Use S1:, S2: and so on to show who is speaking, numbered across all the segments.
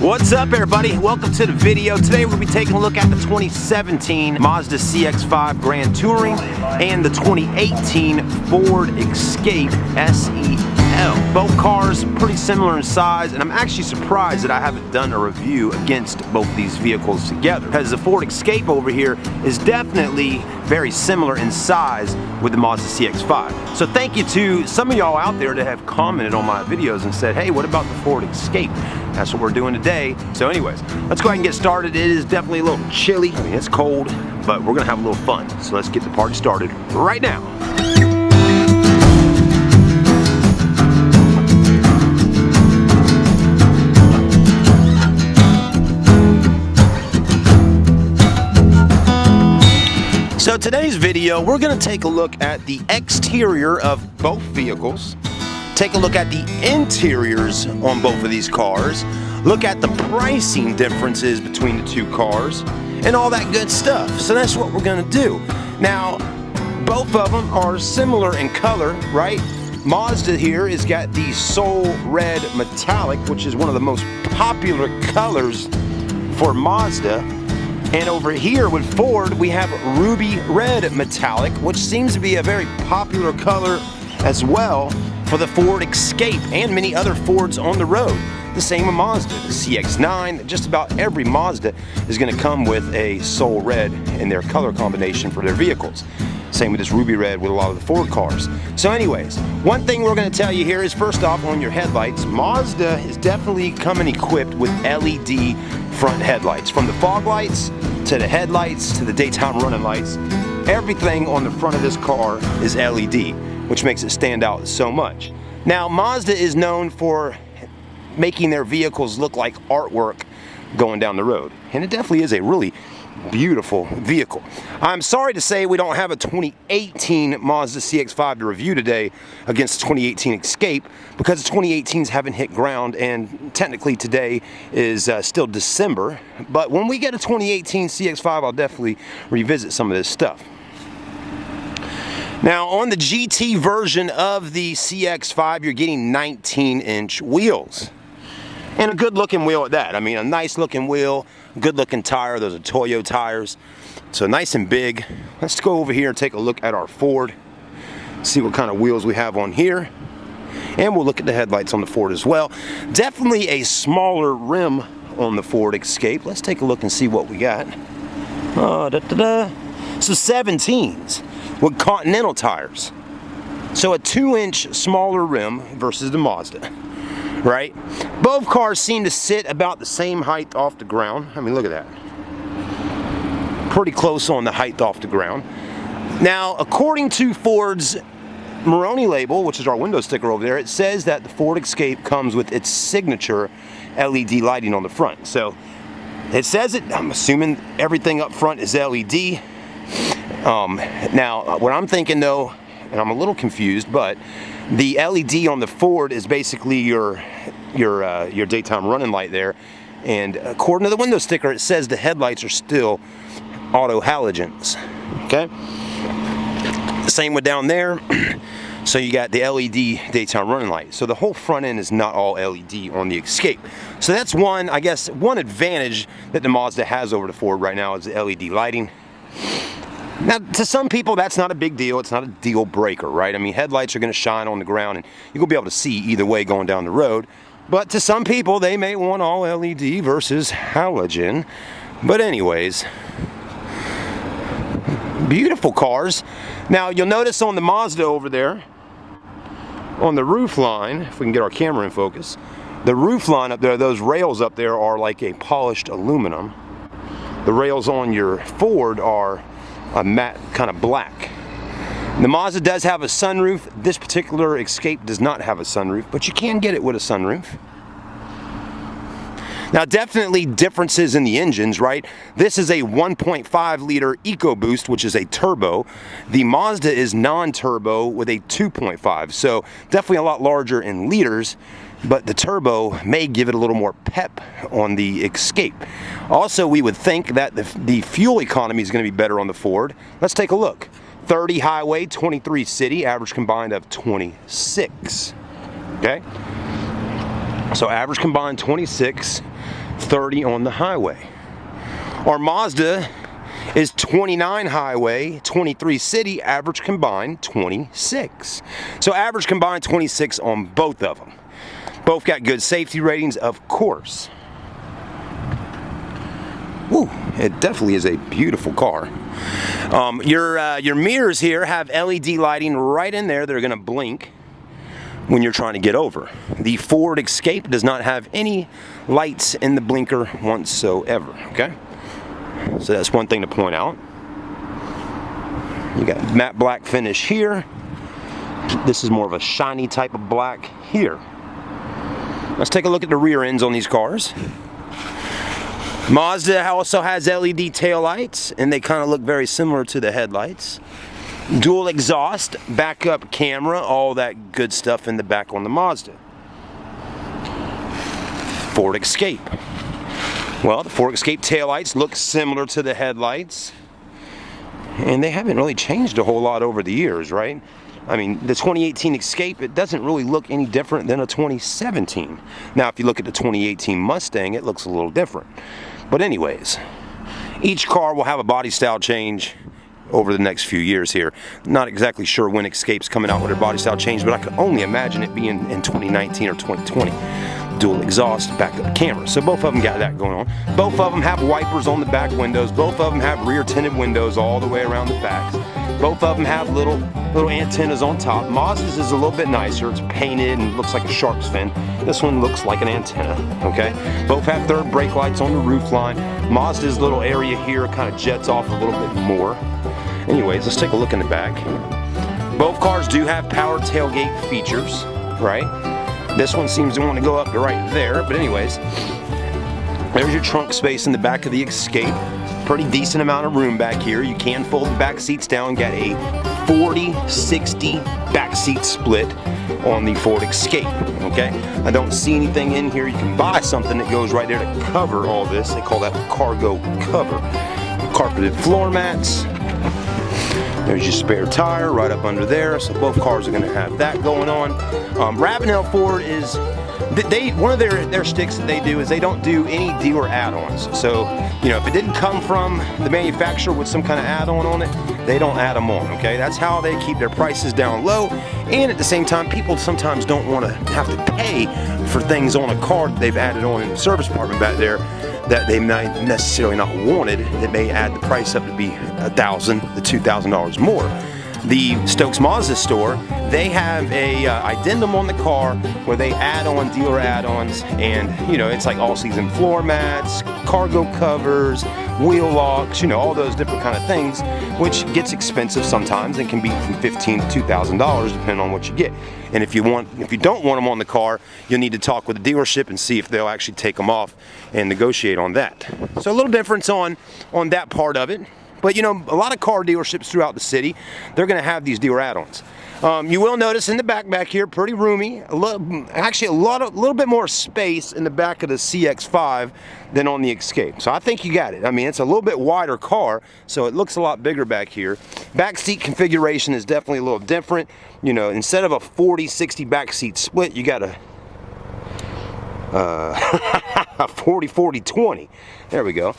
S1: What's up, everybody? Welcome to the video. Today we'll be taking a look at the 2017 Mazda CX5 Grand Touring and the 2018 Ford Escape SEL. Both cars pretty similar in size, and I'm actually surprised that I haven't done a review against both these vehicles together, because the Ford Escape over here is definitely very similar in size with the Mazda CX5. So thank you to some of y'all out there that have commented on my videos and said, hey, what about the Ford Escape? That's what we're doing today. So anyways, let's go ahead and get started. It is definitely a little chilly. I mean, it's cold, but we're gonna have a little fun. So let's get the party started right now. So today's video, we're gonna take a look at the exterior of both vehicles, take a look at the interiors on both of these cars, look at the pricing differences between the two cars, and all that good stuff. So that's what we're gonna do. Now, both of them are similar in color, right? Mazda here has got the Soul Red Metallic, which is one of the most popular colors for Mazda. And over here with Ford, we have Ruby Red Metallic, which seems to be a very popular color as well for the Ford Escape and many other Fords on the road. The same with Mazda, the CX-9, just about every Mazda is gonna come with a Soul Red in their color combination for their vehicles. Same with this Ruby Red with a lot of the Ford cars. So anyways, one thing we're gonna tell you here is, first off, on your headlights, Mazda is definitely coming equipped with LED front headlights. From the fog lights to the headlights to the daytime running lights, everything on the front of this car is LED, which makes it stand out so much. Now, Mazda is known for making their vehicles look like artwork going down the road, and it definitely is a really beautiful vehicle. I'm sorry to say we don't have a 2018 Mazda CX-5 to review today against the 2018 Escape, because the 2018s haven't hit ground, and technically today is still December. But when we get a 2018 CX-5, I'll definitely revisit some of this stuff. Now, on the GT version of the CX-5, you're getting 19-inch wheels. And a good looking wheel at that. I mean, a nice looking wheel, good looking tire. Those are Toyo tires. So nice and big. Let's go over here and take a look at our Ford. See what kind of wheels we have on here. And we'll look at the headlights on the Ford as well. Definitely a smaller rim on the Ford Escape. Let's take a look and see what we got. So 17s with Continental tires. So a 2-inch smaller rim versus the Mazda. Right? Both cars seem to sit about the same height off the ground. I mean, look at that. Pretty close on the height off the ground. Now, according to Ford's Maroni label, which is our window sticker over there, it says that the Ford Escape comes with its signature LED lighting on the front. So it says it. I'm assuming everything up front is LED. Now, what I'm thinking though, and I'm a little confused, but the LED on the Ford is basically your daytime running light there, and according to the window sticker, it says the headlights are still auto halogens. Okay. Same with down there. So you got the LED daytime running light. So the whole front end is not all LED on the Escape. So that's one, I guess, one advantage that the Mazda has over the Ford right now is the LED lighting. Now, to some people, that's not a big deal. It's not a deal breaker, right? I mean, headlights are going to shine on the ground, and you're going to be able to see either way going down the road. But to some people, they may want all LED versus halogen. But anyways, beautiful cars. Now, you'll notice on the Mazda over there, on the roof line, if we can get our camera in focus, the roof line up there, those rails up there are like a polished aluminum. The rails on your Ford are a matte kind of black. The Mazda does have a sunroof. This particular Escape does not have a sunroof, but you can get it with a sunroof. Now, definitely differences in the engines, right? This is a 1.5 liter EcoBoost, which is a turbo. The Mazda is non-turbo with a 2.5, so definitely a lot larger in liters, but the turbo may give it a little more pep on the Escape. Also, we would think that the fuel economy is going to be better on the Ford. Let's take a look. 30 highway, 23 city, average combined of 26. Okay? So average combined 26. 30 on the highway. Our Mazda is 29 highway, 23 city, average combined 26. So average combined 26 on both of them. Both got good safety ratings, of course. Woo, it definitely is a beautiful car. Your mirrors here have LED lighting right in there. They're going to blink when you're trying to get over. The Ford Escape does not have any lights in the blinker whatsoever, okay? So that's one thing to point out. You got matte black finish here. This is more of a shiny type of black here. Let's take a look at the rear ends on these cars. Mazda also has LED tail lights, and they kind of look very similar to the headlights. Dual exhaust, backup camera, all that good stuff in the back on the Mazda. Ford Escape. Well, the Ford Escape taillights look similar to the headlights, and they haven't really changed a whole lot over the years, right? I mean, the 2018 Escape, it doesn't really look any different than a 2017. Now, if you look at the 2018 Mustang, it looks a little different. But anyways, each car will have a body style change over the next few years here. Not exactly sure when Escape's coming out with their body style change, but I can only imagine it being in 2019 or 2020. Dual exhaust, backup camera. So both of them got that going on. Both of them have wipers on the back windows. Both of them have rear tinted windows all the way around the backs. Both of them have little antennas on top. Mazda's is a little bit nicer. It's painted and looks like a shark's fin. This one looks like an antenna, okay? Both have third brake lights on the roof line. Mazda's little area here kind of jets off a little bit more. Anyways, let's take a look in the back. Both cars do have power tailgate features, right? This one seems to want to go up to right there, but anyways, there's your trunk space in the back of the Escape. Pretty decent amount of room back here. You can fold the back seats down, get a 40-60 back seat split on the Ford Escape, okay? I don't see anything in here. You can buy something that goes right there to cover all this. They call that cargo cover. Carpeted floor mats. There's your spare tire right up under there, so both cars are going to have that going on. Ravenel Ford is, one of their sticks that they do is they don't do any dealer add-ons. So, you know, if it didn't come from the manufacturer with some kind of add-on on it, they don't add them on, okay? That's how they keep their prices down low, and at the same time, people sometimes don't want to have to pay for things on a car that they've added on in the service department back there that they might necessarily not wanted. It may add the price up to be $1,000 to $2,000 more. The Stokes Mazda store, they have a addendum on the car where they add on dealer add-ons, and you know, it's like all-season floor mats, cargo covers, wheel locks, you know, all those different kind of things, which gets expensive sometimes and can be from $1,500 to $2,000 depending on what you get. And if you don't want them on the car, you'll need to talk with the dealership and see if they'll actually take them off and negotiate on that. So a little difference on that part of it. But you know, a lot of car dealerships throughout the city, they're going to have these dealer add-ons. You will notice in the back here, pretty roomy. Actually, a little bit more space in the back of the CX5 than on the Escape. So I think you got it. I mean, it's a little bit wider car, so it looks a lot bigger back here. Backseat configuration is definitely a little different. You know, instead of a 40-60 backseat split, you got a 40-40-20. There we go.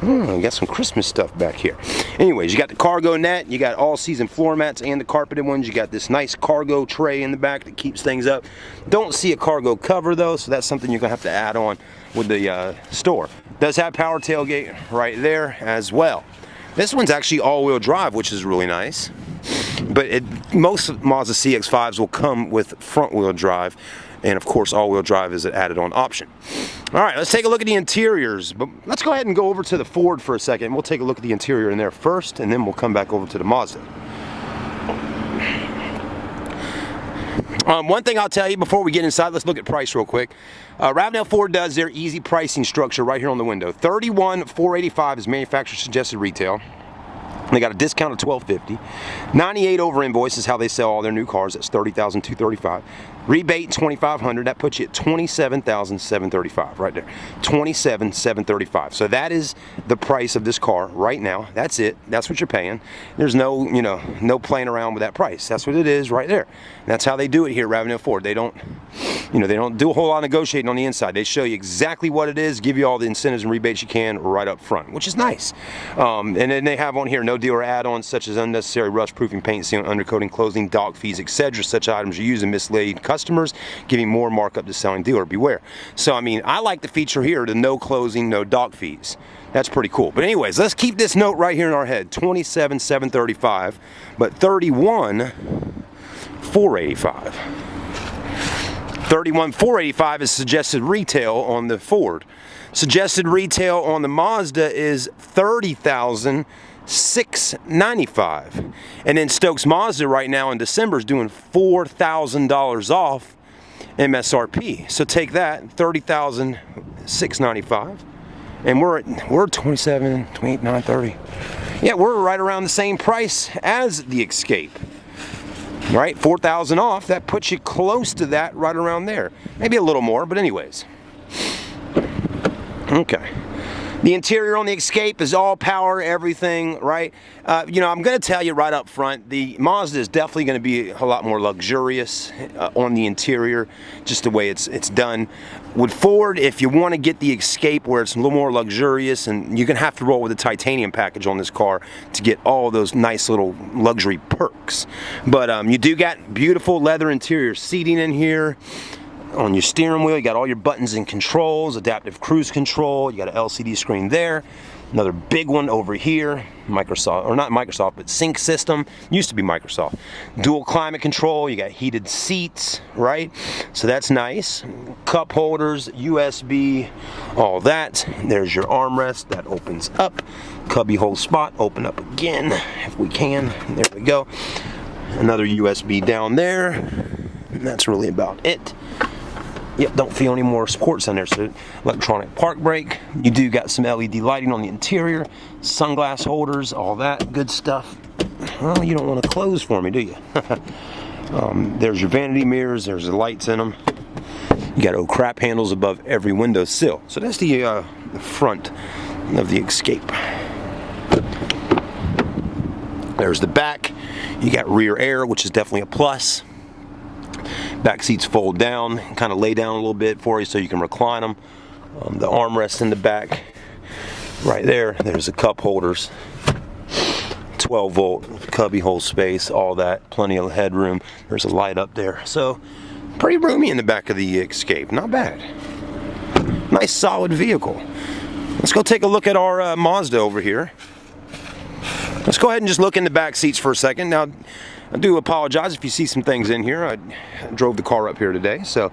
S1: We got some Christmas stuff back here. Anyways, you got the cargo net, you got all-season floor mats and the carpeted ones. You got this nice cargo tray in the back that keeps things up. Don't see a cargo cover though, so that's something you're gonna have to add on with the store. Does have power tailgate right there as well. This one's actually all-wheel drive, which is really nice. But most Mazda CX5s will come with front-wheel drive, and of course all-wheel drive is an added-on option. All right, let's take a look at the interiors. But let's go ahead and go over to the Ford for a second. We'll take a look at the interior in there first, and then we'll come back over to the Mazda. One thing I'll tell you before we get inside, let's look at price real quick. Ravenel Ford does their easy pricing structure right here on the window. $31,485 is manufacturer suggested retail. They got a discount of $12.50. $98 over invoice is how they sell all their new cars. That's $30,235. Rebate $2,500. That puts you at $27,735 right there. $27,735. So that is the price of this car right now. That's it. That's what you're paying. There's no, you know, no playing around with that price. That's what it is right there. And that's how they do it here at Ravenel Ford. They don't You know, they don't do a whole lot of negotiating on the inside. They show you exactly what it is, give you all the incentives and rebates you can right up front, which is nice. And then they have on here no dealer add-ons such as unnecessary rust proofing, paint, sealing, undercoating, closing, dock fees, etc. Such items are used to mislead customers, giving more markup to selling dealer. Beware. So I mean, I like the feature here, the no closing, no dock fees. That's pretty cool. But anyways, let's keep this note right here in our head. 27,735, but 31,485. 31,485 is suggested retail on the Ford. Suggested retail on the Mazda is 30,695. And then Stokes Mazda right now in December is doing $4,000 off MSRP. So take that, 30,695. And we're 27, 29, 30. Yeah, we're right around the same price as the Escape. Right, 4,000 off, that puts you close to that, right around there. Maybe a little more, but anyways. Okay. The interior on the Escape is all power, everything, right? You know, I'm going to tell you right up front, the Mazda is definitely going to be a lot more luxurious on the interior, just the way it's done. With Ford, if you want to get the Escape where it's a little more luxurious, and you're going to have to roll with the titanium package on this car to get all those nice little luxury perks. But you do got beautiful leather interior seating in here. On your steering wheel, you got all your buttons and controls, adaptive cruise control, you got an LCD screen there, another big one over here, Microsoft, or not Microsoft, but Sync system, used to be Microsoft. Dual climate control, you got heated seats, right? So that's nice. Cup holders, USB, all that. There's your armrest, that opens up. Cubby hole spot, open up again, if we can. There we go. Another USB down there, and that's really about it. Yep, don't feel any more supports on there. So electronic park brake. You do got some LED lighting on the interior, sunglass holders, all that good stuff. Well, you don't want to close for me, do you? There's your vanity mirrors. There's the lights in them. You got crap handles above every window sill. So that's the front of the Escape. There's the back. You got rear air, which is definitely a plus. Back seats fold down, kind of lay down a little bit for you so you can recline them. The armrest in the back, right there. There's the cup holders, 12-volt cubby hole space, all that, plenty of headroom. There's a light up there, so pretty roomy in the back of the Escape. Not bad. Nice, solid vehicle. Let's go take a look at our Mazda over here. Let's go ahead and just look in the back seats for a second. Now, I do apologize if you see some things in here. I drove the car up here today, so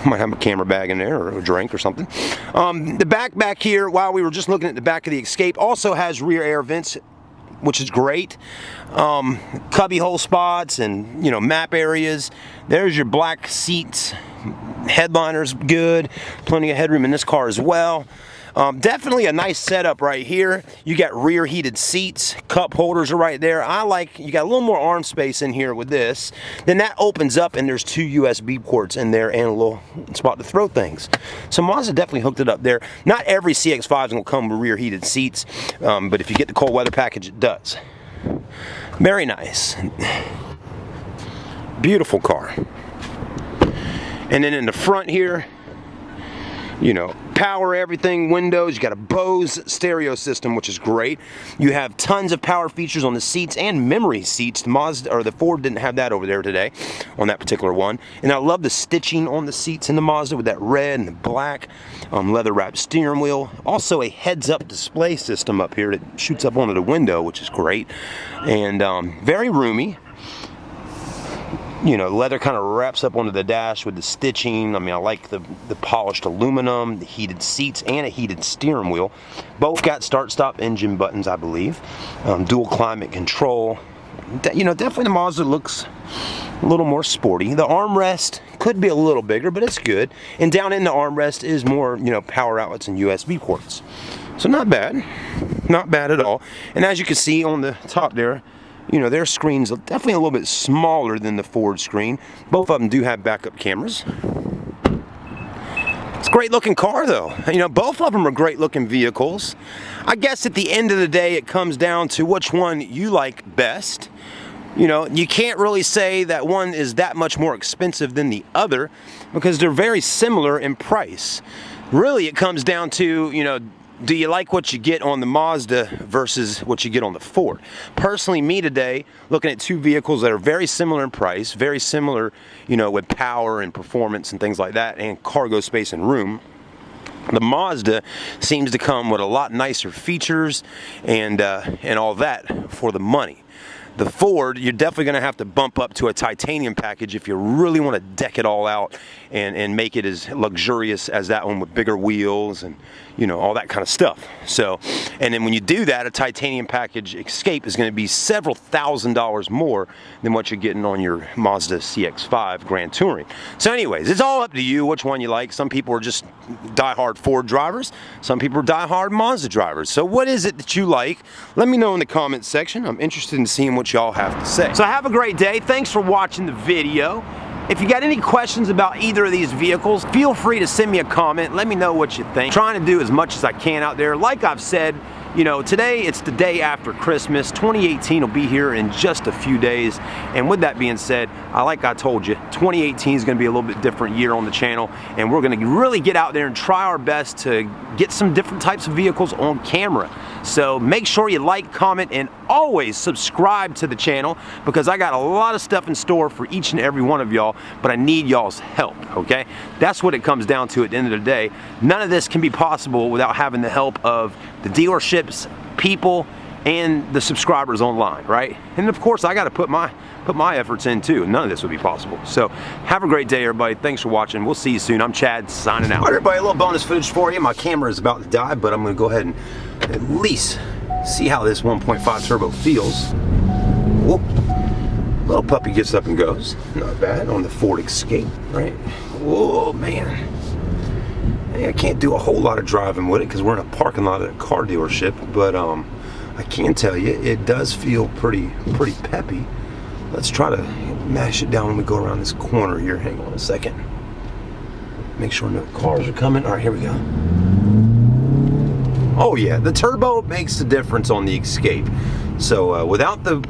S1: might have a camera bag in there or a drink or something. The back here, while we were just looking at the back of the Escape, also has rear air vents, which is great. Cubby hole spots and, you know, map areas. There's your black seats. Headliner's good. Plenty of headroom in this car as well. Definitely a nice setup right here. You got rear heated seats, cup holders are right there. You got a little more arm space in here with this. Then that opens up and there's two USB ports in there and a little spot to throw things. So Mazda definitely hooked it up there. Not every CX5 is going to come with rear heated seats, but if you get the cold weather package, it does. Very nice. Beautiful car. And then in the front here, you know, power everything, windows, you got a Bose stereo system, which is great. You have tons of power features on the seats and memory seats. The Mazda, or the Ford, didn't have that over there today on that particular one. And I love the stitching on the seats in the Mazda with that red and the black leather wrapped steering wheel. Also a heads up display system up here that shoots up onto the window, which is great. And very roomy. You know, leather kind of wraps up onto the dash with the stitching. I mean, I like the polished aluminum, the heated seats, and a heated steering wheel. Both got start-stop engine buttons, I believe. Dual climate control. You know, definitely the Mazda looks a little more sporty. The armrest could be a little bigger, but it's good. And down in the armrest is more, you know, power outlets and USB ports. So not bad. Not bad at all. And as you can see on the top there, you know, their screen's definitely a little bit smaller than the Ford screen. Both of them do have backup cameras. It's a great looking car though. You know, both of them are great looking vehicles. I guess at the end of the day, it comes down to which one you like best. You know, you can't really say that one is that much more expensive than the other because they're very similar in price. Really, it comes down to, you know, do you like what you get on the Mazda versus what you get on the Ford? Personally, me today, looking at two vehicles that are very similar in price, very similar, you know, with power and performance and things like that, and cargo space and room, the Mazda seems to come with a lot nicer features and all that for the money. The Ford, you're definitely going to have to bump up to a titanium package if you really want to deck it all out and make it as luxurious as that one with bigger wheels and, you know, all that kind of stuff. So, and then when you do that, a titanium package Escape is going to be several $1,000s more than what you're getting on your Mazda CX5 Grand Touring. So anyways, it's all up to you which one you like. Some people are just die-hard Ford drivers. Some people are die-hard Mazda drivers. So what is it that you like? Let me know in the comments section. I'm interested in seeing what y'all have to say. So have a great day. Thanks for watching the video. If you got any questions about either of these vehicles, feel free to send me a comment. Let me know what you think. I'm trying to do as much as I can out there. Like I've said, you know, today it's the day after Christmas. 2018 will be here in just a few days. And with that being said, like I told you, 2018 is going to be a little bit different year on the channel. And we're going to really get out there and try our best to get some different types of vehicles on camera. So make sure you like, comment, and always subscribe to the channel because I got a lot of stuff in store for each and every one of y'all, but I need y'all's help, okay? That's what it comes down to at the end of the day. None of this can be possible without having the help of the dealerships, people, and the subscribers online, right? And of course, I got to put my efforts in too. None of this would be possible. So have a great day, everybody. Thanks for watching. We'll see you soon. I'm Chad, signing out. All right, everybody, a little bonus footage for you. My camera is about to die, but I'm going to go ahead and at least see how this 1.5 turbo feels. Whoop. Little puppy gets up and goes. Not bad on the Ford Escape, right? Whoa, man. Hey, I can't do a whole lot of driving with it because we're in a parking lot at a car dealership, but I can tell you it does feel pretty peppy. Let's try to mash it down when we go around this corner here. Hang on a second. Make sure no cars are coming. All right, here we go. Oh yeah, the turbo makes the difference on the Escape. So without the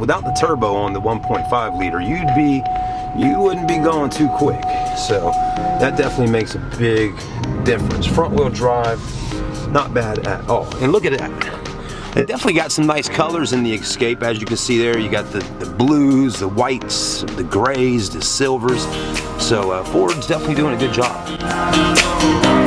S1: turbo on the 1.5 liter, you wouldn't be going too quick. So that definitely makes a big difference. Front wheel drive, not bad at all. And look at that. It definitely got some nice colors in the Escape. As you can see there, you got the blues, the whites, the grays, the silvers. So Ford's definitely doing a good job.